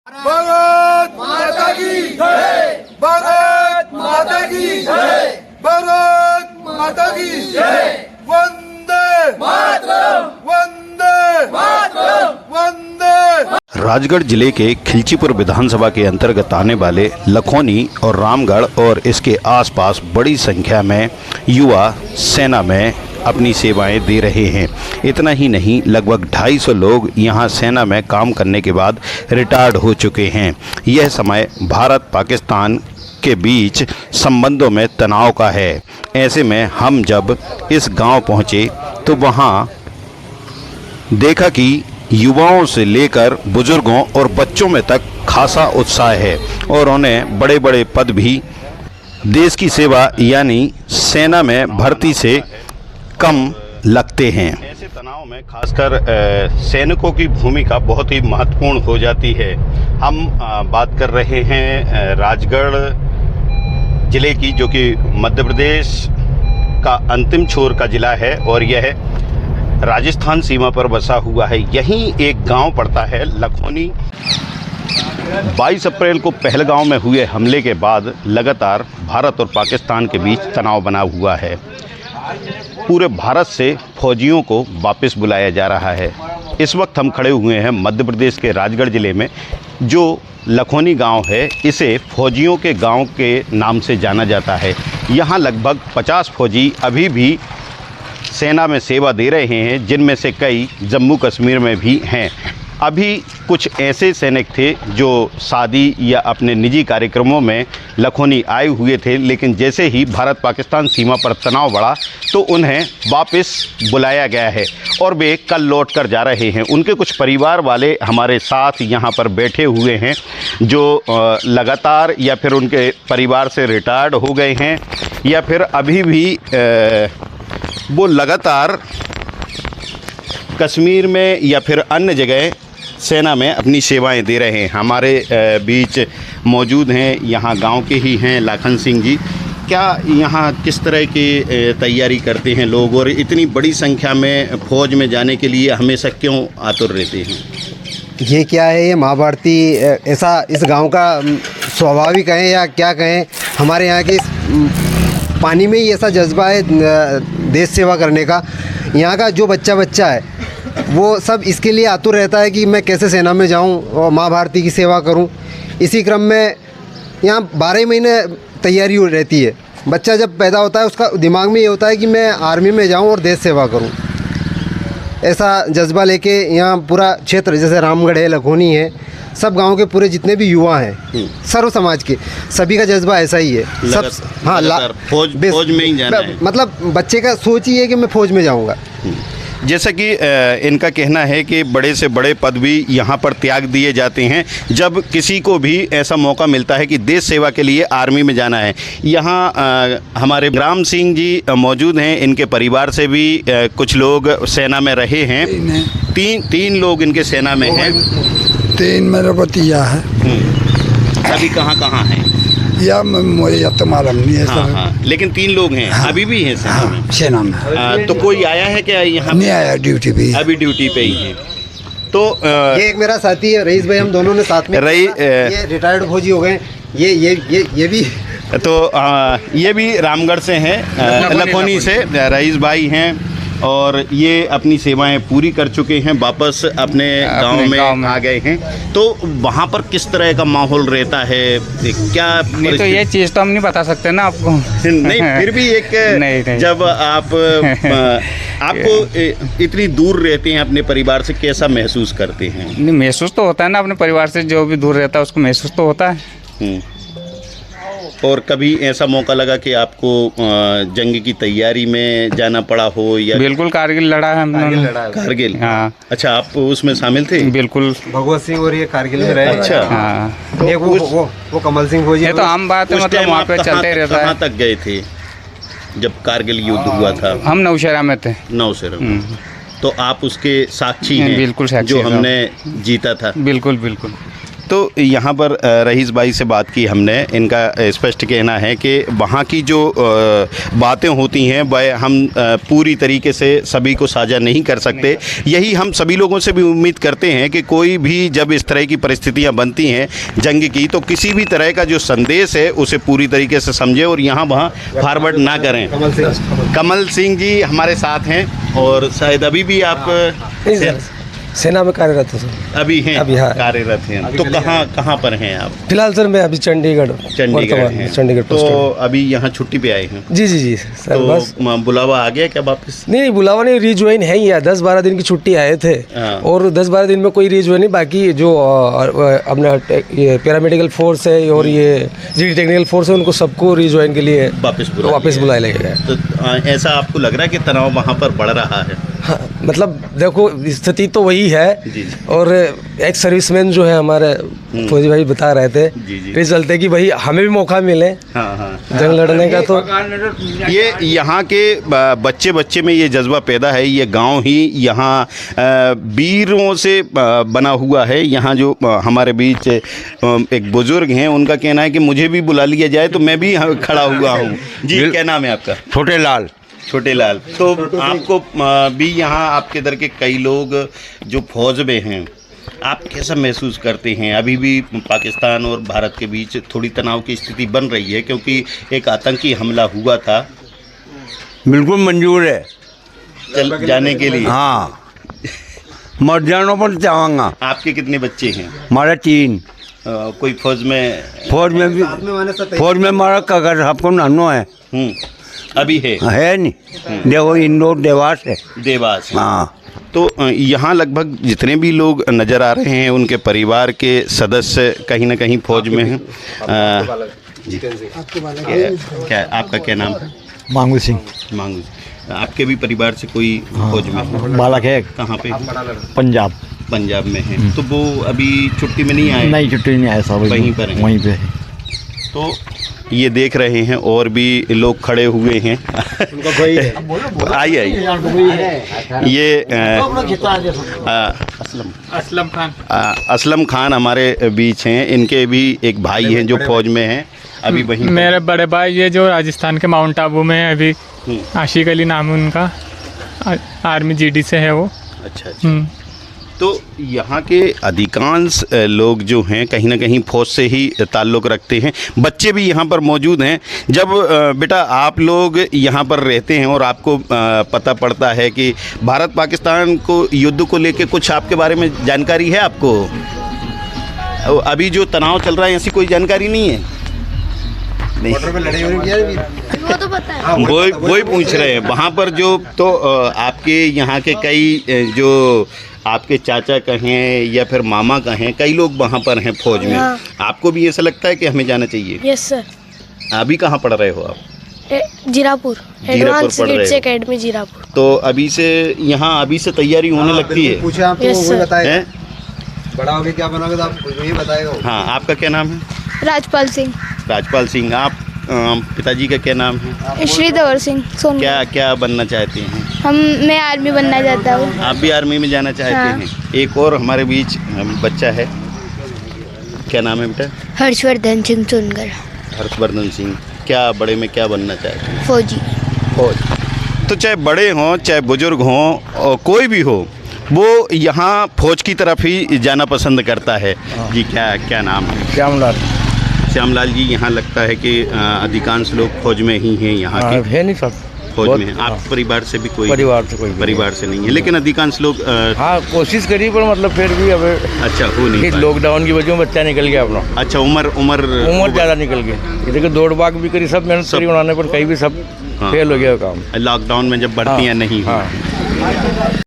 भारत माता की जय, भारत माता की जय, भारत माता की जय, वंदे मातरम, वंदे मातरम, वंदे। राजगढ़ जिले के खिलचीपुर विधानसभा के अंतर्गत आने वाले लखोनी और रामगढ़ और इसके आसपास बड़ी संख्या में युवा सेना में अपनी सेवाएं दे रहे हैं। इतना ही नहीं, लगभग 250 लोग यहां सेना में काम करने के बाद रिटायर्ड हो चुके हैं। यह समय भारत पाकिस्तान के बीच संबंधों में तनाव का है। ऐसे में हम जब इस गांव पहुंचे तो वहां देखा कि युवाओं से लेकर बुजुर्गों और बच्चों में तक खासा उत्साह है और उन्हें बड़े बड़े पद भी देश की सेवा यानी सेना में भर्ती से कम लगते हैं। ऐसे तनाव में खासकर सैनिकों की भूमिका बहुत ही महत्वपूर्ण हो जाती है। हम बात कर रहे हैं राजगढ़ जिले की, जो कि मध्य प्रदेश का अंतिम छोर का जिला है और यह राजस्थान सीमा पर बसा हुआ है। यहीं एक गांव पड़ता है लखोनी। 22 अप्रैल को पहलगांव में हुए हमले के बाद लगातार भारत और पाकिस्तान के बीच तनाव बना हुआ है। पूरे भारत से फौजियों को वापस बुलाया जा रहा है। इस वक्त हम खड़े हुए हैं मध्य प्रदेश के राजगढ़ ज़िले में। जो लखोनी गांव है, इसे फौजियों के गांव के नाम से जाना जाता है। यहां लगभग 50 फौजी अभी भी सेना में सेवा दे रहे हैं, जिनमें से कई जम्मू कश्मीर में भी हैं। अभी कुछ ऐसे सैनिक थे जो शादी या अपने निजी कार्यक्रमों में लखोनी आए हुए थे, लेकिन जैसे ही भारत पाकिस्तान सीमा पर तनाव बढ़ा तो उन्हें वापस बुलाया गया है और वे कल लौट कर जा रहे हैं। उनके कुछ परिवार वाले हमारे साथ यहाँ पर बैठे हुए हैं, जो लगातार या फिर उनके परिवार से रिटायर्ड हो गए हैं या फिर अभी भी वो लगातार कश्मीर में या फिर अन्य जगह सेना में अपनी सेवाएं दे रहे हैं। हमारे बीच मौजूद हैं, यहाँ गांव के ही हैं लाखन सिंह जी। क्या यहाँ किस तरह की तैयारी करते हैं लोग और इतनी बड़ी संख्या में फ़ौज में जाने के लिए हमेशा क्यों आतुर रहते हैं? ये क्या है, ये महाभारती ऐसा इस गांव का स्वाभाविक कहें या क्या कहें, हमारे यहाँ के पानी में ही ऐसा जज्बा है देश सेवा करने का। यहाँ का जो बच्चा है वो सब इसके लिए आतुर रहता है कि मैं कैसे सेना में जाऊं और माँ भारती की सेवा करूं। इसी क्रम में यहाँ 12 महीने तैयारी हो रहती है। बच्चा जब पैदा होता है उसका दिमाग में ये होता है कि मैं आर्मी में जाऊं और देश सेवा करूं। ऐसा जज्बा लेके यहाँ पूरा क्षेत्र, जैसे रामगढ़ है, लखोनी है, सब गांव के पूरे जितने भी युवा हैं, सर्व समाज के, सभी का जज्बा ऐसा ही है। सब हाँ, फौज में ही जाना है। मतलब बच्चे का सोच ही है कि मैं फौज में जाऊँगा। जैसा कि इनका कहना है कि बड़े से बड़े पद भी यहाँ पर त्याग दिए जाते हैं जब किसी को भी ऐसा मौका मिलता है कि देश सेवा के लिए आर्मी में जाना है। यहाँ हमारे ग्राम सिंह जी मौजूद हैं, इनके परिवार से भी कुछ लोग सेना में रहे हैं। तीन लोग इनके सेना में हैं। 3 मेरा भतीजा है। अभी कहाँ हैं? या मुझे तो मालूम नहीं है। हाँ, लेकिन 3 लोग हैं। हाँ, अभी भी हैं सेना में। सेना में तो कोई आया है क्या यहाँ? नहीं आया, ड्यूटी पे। अभी ड्यूटी पे ही है। तो ये एक मेरा साथी है रईस भाई, हम दोनों ने साथ में ये रिटायर्ड फौजी हो गए। ये भी तो ये भी रामगढ़ से हैं, लखोनी से रईस भाई हैं और ये अपनी सेवाएं पूरी कर चुके हैं, वापस अपने गांव में आ गए हैं। तो वहाँ पर किस तरह का माहौल रहता है, क्या? नहीं, तो ये चीज़ तो हम नहीं बता सकते ना आपको। नहीं, फिर भी एक नहीं। जब आपको इतनी दूर रहते हैं अपने परिवार से, कैसा महसूस करते हैं? नहीं, महसूस तो होता है ना, अपने परिवार से जो भी दूर रहता है उसको महसूस तो होता है। और कभी ऐसा मौका लगा कि आपको जंग की तैयारी में जाना पड़ा हो या? बिल्कुल, कारगिल लड़ा है हमने। कारगिल? हाँ। अच्छा, आप उसमें शामिल थे? बिल्कुल। भगवत सिंह और ये कारगिल में रहे। अच्छा। हाँ। तो वो कमल सिंह फौजी। ये तो आम बात है, मतलब वहाँ पे चलते रहता है। कहाँ तक गए थे जब कारगिल युद्ध हुआ था? हम नौशहरा में थे। नौशहरा। तो आप उसके साक्षी हैं? बिल्कुल साक्षी, जो हमने जीता था। बिल्कुल बिल्कुल। तो यहाँ पर रईस भाई से बात की हमने, इनका स्पष्ट कहना है कि वहाँ की जो बातें होती हैं वह हम पूरी तरीके से सभी को साझा नहीं कर सकते। यही हम सभी लोगों से भी उम्मीद करते हैं कि कोई भी जब इस तरह की परिस्थितियाँ बनती हैं जंग की, तो किसी भी तरह का जो संदेश है उसे पूरी तरीके से समझे और यहाँ वहाँ फॉरवर्ड ना करें। कमल सिंह जी हमारे साथ हैं और शायद अभी भी आप सेना में कार्यरत हूँ सर। अभी हैं, अभी हाँ। कार्यरत हैं। तो कहाँ पर हैं आप? फिलहाल सर मैं अभी चंडीगढ़ वर्तमान में चंडीगढ़ तो अभी यहाँ छुट्टी पे आए हैं? जी सर। तो बस बुलावा आ गया क्या वापस? नहीं बुलावा नहीं, रीज्वाइन है ही है। 10-12 दिन की छुट्टी आए थे और 10-12 दिन में कोई रीज्वाइन नहीं। बाकी जो अपना ये पैरामेडिकल फोर्स है और ये जी टेक्निकल फोर्स है, उनको सबको रीज्वाइन के लिए वापस बुलाया गया है। तो ऐसा आपको लग रहा है कि तनाव वहाँ पर बढ़ रहा है? हाँ, मतलब देखो स्थिति तो वही है। जी। और एक सर्विसमैन जो है हमारे फौजी भाई बता रहे थे इस चलते कि भाई हमें भी मौका मिले जंग लड़ने का। तो ये यहाँ के बच्चे में ये जज्बा पैदा है। ये गांव ही यहाँ वीरों से बना हुआ है। यहाँ जो हमारे बीच एक बुजुर्ग हैं, उनका कहना है कि मुझे भी बुला लिया जाए तो मैं भी खड़ा हुआ हूँ। जी, क्या नाम है आपका? छोटे लाल। तो आपको भी यहाँ आपके इधर के कई लोग जो फौज में हैं, आप कैसा महसूस करते हैं? अभी भी पाकिस्तान और भारत के बीच थोड़ी तनाव की स्थिति बन रही है क्योंकि एक आतंकी हमला हुआ था। बिल्कुल मंजूर है चल जाने के लिए। हाँ, मर जाना पर चाहूँगा। आपके कितने बच्चे हैं? हमारे 3। कोई फौज में भी फौज में हमारा कागज आपको नानो है। अभी है नहीं, देखो इंदौर देवास है। देवास। हाँ। तो यहाँ लगभग जितने भी लोग नज़र आ रहे हैं उनके परिवार के सदस्य कहीं ना कहीं फौज में हैं। क्या आपका क्या नाम है? मांगू सिंह। आपके भी परिवार से कोई फौज में है? बालक है। कहाँ पे? पंजाब में है। तो वो अभी छुट्टी में नहीं आए? नहीं, छुट्टी नहीं आया सब वहीं पर है। वहीं पे है। तो ये देख रहे हैं और भी लोग खड़े हुए हैं। आइए ये असलम खान हमारे बीच हैं। इनके भी एक भाई हैं जो फौज में हैं अभी वहीं। मेरे बड़े भाई ये जो राजस्थान के माउंट आबू में है अभी, आशिक अली नाम है उनका, आर्मी जीडी से है वो। अच्छा। तो यहाँ के अधिकांश लोग जो हैं कहीं ना कहीं फौज से ही ताल्लुक़ रखते हैं। बच्चे भी यहाँ पर मौजूद हैं। जब बेटा आप लोग यहाँ पर रहते हैं और आपको पता पड़ता है कि भारत पाकिस्तान को युद्ध को लेके कुछ आपके बारे में जानकारी है आपको? अभी जो तनाव चल रहा है ऐसी कोई जानकारी नहीं है? नहीं, वो तो पता है। वही पूछ रहे हैं वहाँ पर जो। तो आपके यहाँ के कई जो आपके चाचा कहें या फिर मामा कहें, कई लोग वहाँ पर हैं फौज में। हाँ। आपको भी ऐसा लगता है कि हमें जाना चाहिए? Yes sir. अभी कहाँ पढ़ रहे हो आप? Zirapur advance kids academy Zirapur. तो अभी से यहाँ अभी से तैयारी होने लगती है? पूछे आप तो Yes, वही sir। बताए। बड़ा होके क्या बनोगे तो आप वही बताएगा। हाँ, आपका क्या नाम है? राजपाल सिंह। आप पिताजी का क्या नाम है? श्रीधर सिंह सोन। क्या बनना चाहते हैं? मैं आर्मी बनना चाहता हूँ। आप भी आर्मी में जाना चाहते हाँ। हैं? एक और हमारे बीच बच्चा है, क्या नाम है बेटा? हर्षवर्धन सिंह सोनकर। हर्षवर्धन सिंह। क्या बड़े में क्या बनना चाहते हैं? फौजी। तो चाहे बड़े हों चाहे बुजुर्ग हों और कोई भी हो, वो यहाँ फौज की तरफ ही जाना पसंद करता है। जी, क्या नाम है? श्यामलाल जी। यहाँ लगता है कि अधिकांश लोग फौज में ही हैं यहाँ के? है नहीं सब फौज में है। आप परिवार से भी कोई? परिवार से नहीं है, लेकिन अधिकांश लोग हाँ कोशिश करी पर मतलब फिर भी अब अच्छा हो नहीं। लॉकडाउन की वजह में बच्चा निकल गया अपना। अच्छा, उम्र ज़्यादा निकल गई। देखिए दौड़ भाग भी करी, सब मेहनत करी उन्होंने, पर कहीं भी सब फेल हो गया काम। लॉकडाउन में जब भर्तियाँ नहीं हुई।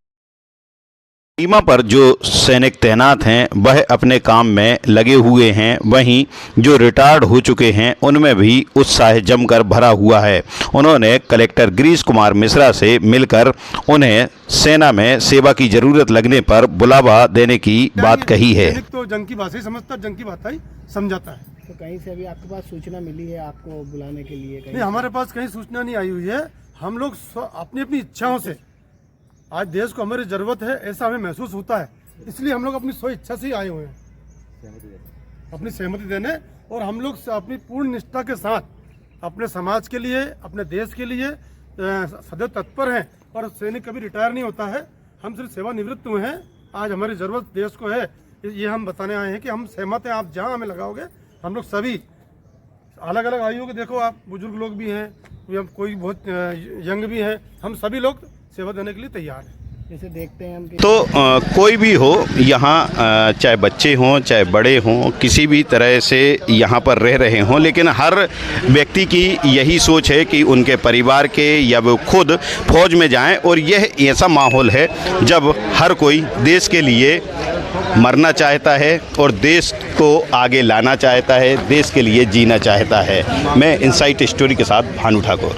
सीमा पर जो सैनिक तैनात हैं वह अपने काम में लगे हुए हैं, वहीं जो रिटायर्ड हो चुके हैं उनमें भी उत्साह जमकर भरा हुआ है। उन्होंने कलेक्टर गिरीश कुमार मिश्रा से मिलकर उन्हें सेना में सेवा की जरूरत लगने पर बुलावा देने की बात कही है। तो जंग की भाषा ही समझता, जंग की बात ही समझाता है। तो कहीं से अभी आपके पास सूचना मिली है आपको बुलाने के लिए? नहीं, हमारे पास कहीं सूचना नहीं आई हुई है। हम लोग अपनी अपनी इच्छाओं से, आज देश को हमारी जरूरत है ऐसा हमें महसूस होता है, इसलिए हम लोग अपनी स्व इच्छा से ही आए हुए हैं। अपनी सहमति देने, और हम लोग अपनी पूर्ण निष्ठा के साथ अपने समाज के लिए, अपने देश के लिए सदैव तत्पर हैं। और सैनिक कभी रिटायर नहीं होता है, हम सिर्फ सेवानिवृत्त हुए हैं। आज हमारी ज़रूरत देश को है, ये हम बताने आए हैं कि हम सहमत हैं। आप जहाँ हमें लगाओगे, हम लोग सभी अलग अलग आयु के, देखो आप बुजुर्ग लोग भी हैं, कोई बहुत यंग भी हैं, हम सभी लोग सेवा देने के लिए तैयार हैं। जैसे देखते हैं हम कि तो कोई भी हो यहाँ, चाहे बच्चे हों चाहे बड़े हों, किसी भी तरह से यहाँ पर रह रहे हों, लेकिन हर व्यक्ति की यही सोच है कि उनके परिवार के या वो खुद फौज में जाएं। और यह ऐसा माहौल है जब हर कोई देश के लिए मरना चाहता है और देश को आगे लाना चाहता है, देश के लिए जीना चाहता है। मैं इनसाइट स्टोरी के साथ भानु ठाकुर।